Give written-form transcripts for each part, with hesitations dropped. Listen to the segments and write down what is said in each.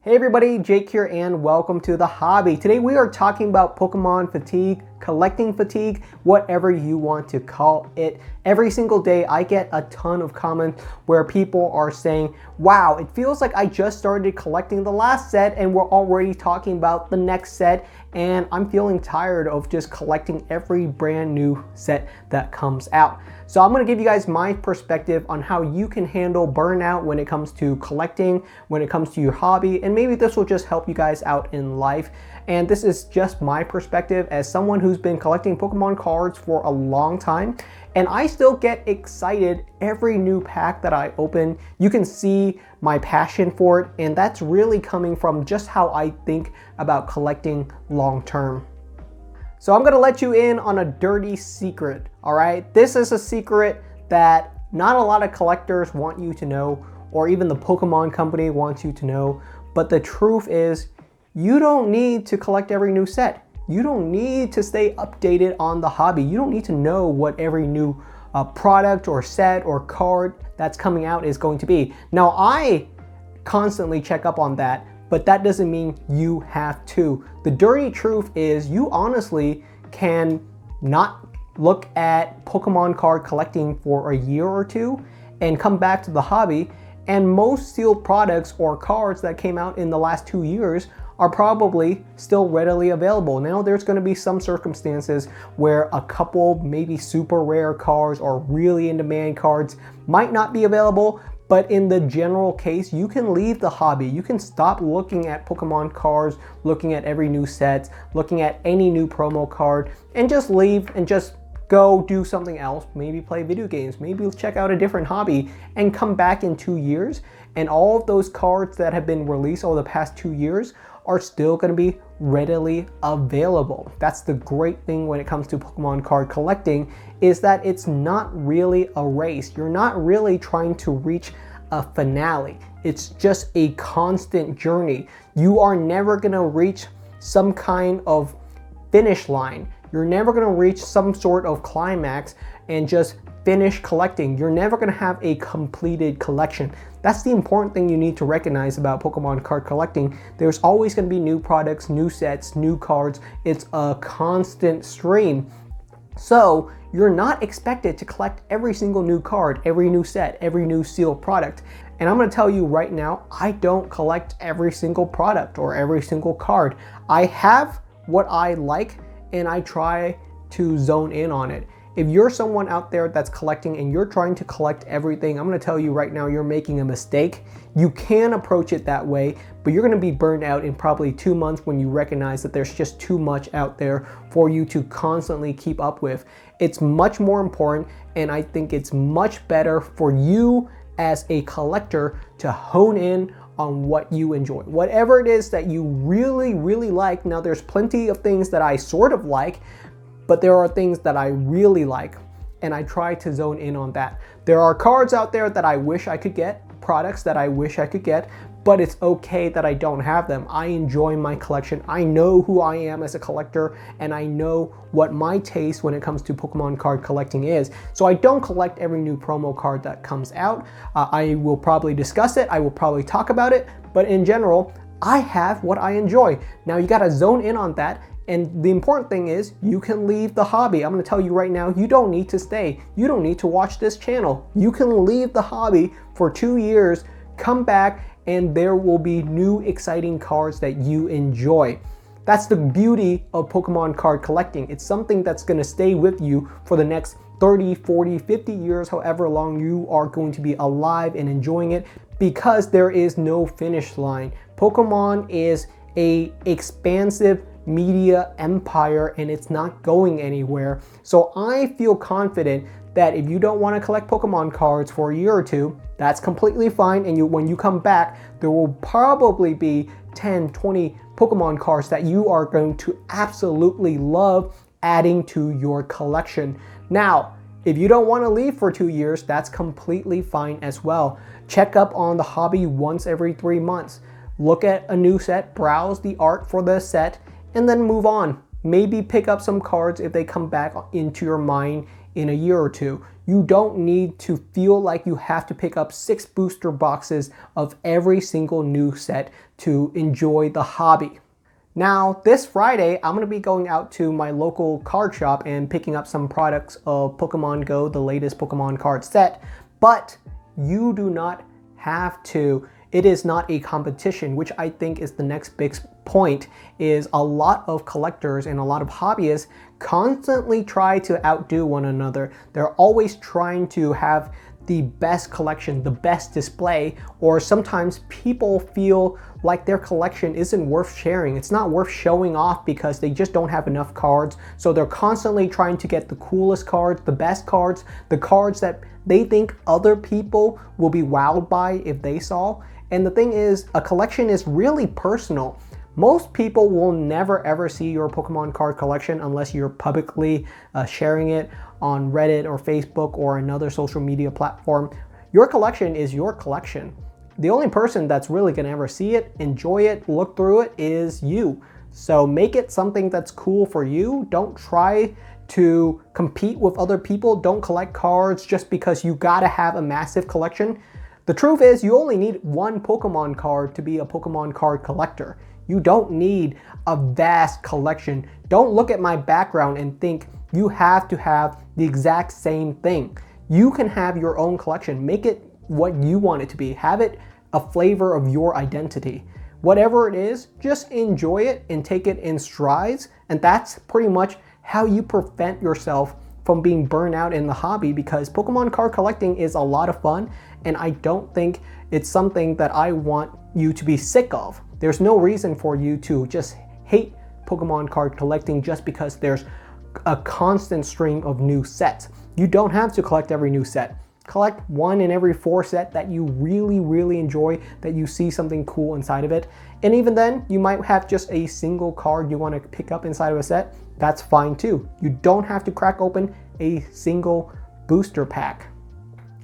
Hey everybody, Jake here and welcome to the hobby. Today we are talking about Pokemon fatigue, collecting fatigue, whatever you want to call it. Every single day I get a ton of comments where people are saying, wow, it feels like I just started collecting the last set and we're already talking about the next set, and I'm feeling tired of just collecting every brand new set that comes out. So I'm going to give you guys my perspective on how you can handle burnout when it comes to collecting, when it comes to your hobby, and maybe this will just help you guys out in life. And this is just my perspective as someone who's been collecting Pokemon cards for a long time, and I still get excited every new pack that I open. You can see my passion for it, and that's really coming from just how I think about collecting long term. So I'm gonna let you in on a dirty secret, all right? This is a secret that not a lot of collectors want you to know, or even the Pokemon company wants you to know, but the truth is, you don't need to collect every new set. You don't need to stay updated on the hobby. You don't need to know what every new product or set or card that's coming out is going to be. Now, I constantly check up on that, but that doesn't mean you have to. The dirty truth is you honestly can not look at Pokemon card collecting for a year or two and come back to the hobby, and most sealed products or cards that came out in the last 2 years are probably still readily available. Now there's going to be some circumstances where a couple maybe super rare cards or really in demand cards might not be available, but in the general case, you can leave the hobby. You can stop looking at Pokemon cards, looking at every new set, looking at any new promo card, and just leave and just go do something else. Maybe play video games, maybe check out a different hobby, and come back in 2 years. And all of those cards that have been released over the past 2 years are still going to be readily available. That's the great thing when it comes to Pokemon card collecting, is that it's not really a race. You're not really trying to reach a finale. It's just a constant journey. You are never going to reach some kind of finish line. You're never going to reach some sort of climax and just finish collecting. You're never going to have a completed collection. That's the important thing you need to recognize about Pokemon card collecting. There's always going to be new products, new sets, new cards. It's a constant stream. So you're not expected to collect every single new card, every new set, every new sealed product. And I'm going to tell you right now, I don't collect every single product or every single card. I have what I like and I try to zone in on it. If you're someone out there that's collecting and you're trying to collect everything, I'm going to tell you right now, you're making a mistake. You can approach it that way, but you're going to be burned out in probably 2 months when you recognize that there's just too much out there for you to constantly keep up with. It's much more important, and I think it's much better for you as a collector to hone in on what you enjoy. Whatever it is that you really, really like. Now, there's plenty of things that I sort of like, but there are things that I really like, and I try to zone in on that. There are cards out there that I wish I could get, products that I wish I could get, but it's okay that I don't have them. I enjoy my collection. I know who I am as a collector, and I know what my taste when it comes to Pokemon card collecting is. So I don't collect every new promo card that comes out. I will probably discuss it. I will probably talk about it, but in general, I have what I enjoy. Now you gotta zone in on that. And the important thing is you can leave the hobby. I'm going to tell you right now, you don't need to stay. You don't need to watch this channel. You can leave the hobby for 2 years, come back, and there will be new exciting cards that you enjoy. That's the beauty of Pokemon card collecting. It's something that's going to stay with you for the next 30, 40, 50 years, however long you are going to be alive and enjoying it, because there is no finish line. Pokemon is an expansive media empire, and it's not going anywhere. So I feel confident that if you don't want to collect Pokemon cards for a year or two, that's completely fine. And when you come back, there will probably be 10, 20 Pokemon cards that you are going to absolutely love adding to your collection. Now, if you don't want to leave for 2 years, that's completely fine as well. Check up on the hobby once every 3 months. Look at a new set, browse the art for the set, and then move on. Maybe pick up some cards if they come back into your mind in a year or two. You don't need to feel like you have to pick up 6 booster boxes of every single new set to enjoy the hobby. Now, this Friday, I'm going to be going out to my local card shop and picking up some products of Pokemon Go, the latest Pokemon card set, but you do not have to. It is not a competition, which I think is the next big point, is a lot of collectors and a lot of hobbyists constantly try to outdo one another. They're always trying to have the best collection, the best display, or sometimes people feel like their collection isn't worth sharing. It's not worth showing off because they just don't have enough cards. So they're constantly trying to get the coolest cards, the best cards, the cards that they think other people will be wowed by if they saw. And the thing is, a collection is really personal. Most people will never ever see your Pokemon card collection unless you're publicly sharing it on Reddit or Facebook or another social media platform. Your collection is your collection. The only person that's really gonna ever see it, enjoy it, look through it is you. So make it something that's cool for you. Don't try to compete with other people. Don't collect cards just because you gotta have a massive collection. The truth is, you only need one Pokemon card to be a Pokemon card collector. You don't need a vast collection. Don't look at my background and think you have to have the exact same thing. You can have your own collection. Make it what you want it to be. Have it a flavor of your identity. Whatever it is, just enjoy it and take it in strides. And that's pretty much how you prevent yourself from being burned out in the hobby, because Pokemon card collecting is a lot of fun, and I don't think it's something that I want you to be sick of. There's no reason for you to just hate Pokemon card collecting just because there's a constant stream of new sets. You don't have to collect every new set. Collect 1 in every 4 set that you really enjoy, that you see something cool inside of it. And even then, you might have just a single card you want to pick up inside of a set. That's fine too. You don't have to crack open a single booster pack.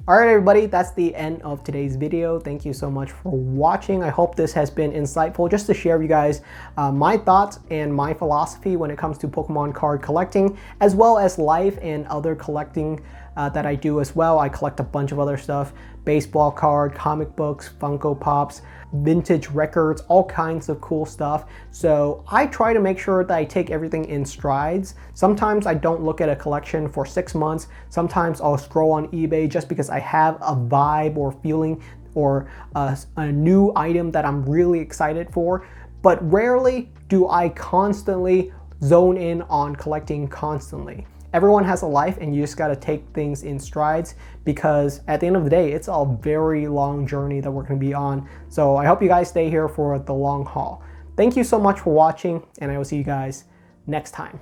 Alright everybody, that's the end of today's video. Thank you so much for watching. I hope this has been insightful just to share with you guys my thoughts and my philosophy when it comes to Pokemon card collecting, as well as life and other collecting that I do as well. I collect a bunch of other stuff: baseball card, comic books, Funko Pops, vintage records, all kinds of cool stuff. So I try to make sure that I take everything in strides. Sometimes I don't look at a collection for 6 months. Sometimes I'll scroll on eBay just because I have a vibe or feeling or a new item that I'm really excited for. But rarely do I constantly zone in on collecting constantly. Everyone has a life, and you just got to take things in strides, because at the end of the day, it's a very long journey that we're going to be on. So I hope you guys stay here for the long haul. Thank you so much for watching, and I will see you guys next time.